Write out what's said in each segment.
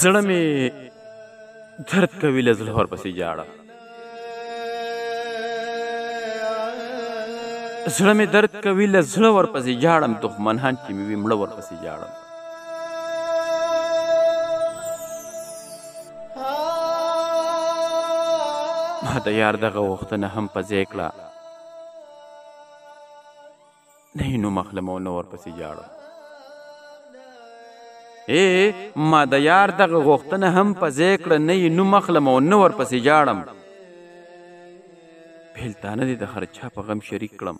زړه مې درد کوي له زړه ورپسې ژاړم زړه مې درد کوي له زړه ورپسې ژاړم دښمنان چې مې وي مړه ورپسې ژاړم ما د یار دغه غوښتنه هم په ځای کړه نه یې نوم اخلم او نه ورپسې ژاړم ما د یار دغه غوښتنه هم په ځای کړه نه یې نوم اخلم او نه ورپسې ژاړم بېلتانه دې د هر چا په غم شریک کړم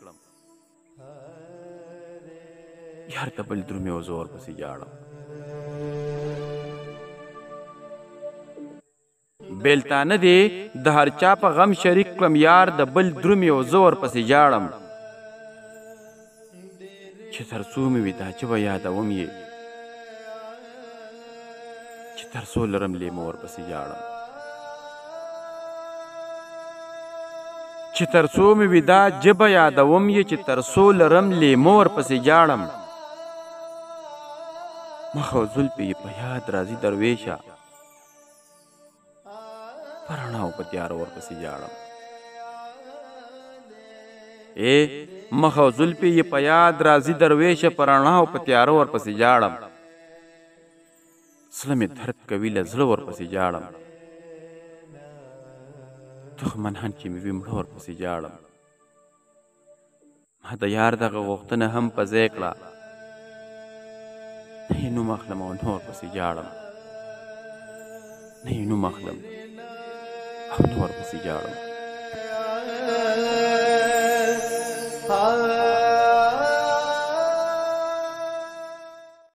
یار ته بل درومې او زه ورپسې ژاړم بېلتانه دې د هر چا په غم شریک کړم یار د بل درومې او زه ورپسې ژاړم چې تر څو مې وي دا ژبه یادوم یې چې تر څو لرم لیمه ورپسې ژاړم چې تر څو مې وي دا ژبه یادوم یې چې تر څو لرم لیمه ورپسې ژاړم مخ او زلفې یې په یاد راځي درویشه په رڼا او په تیاره ورپسې ژاړم مخ او زلفې یې په یاد راځي درویشه په رڼا او په تیاره ورپسې ژاړم زړه مې درد کوي له زړه ورپسې ژاړم دښمنان چې مې وي مړه ورپسې ژاړم ما د یار دغه غوښتنه هم په ځای کړه نه یې نوم اخلم او نه ورپسې ژاړم نه یې نوم اخلم او نه ورپسې ژاړم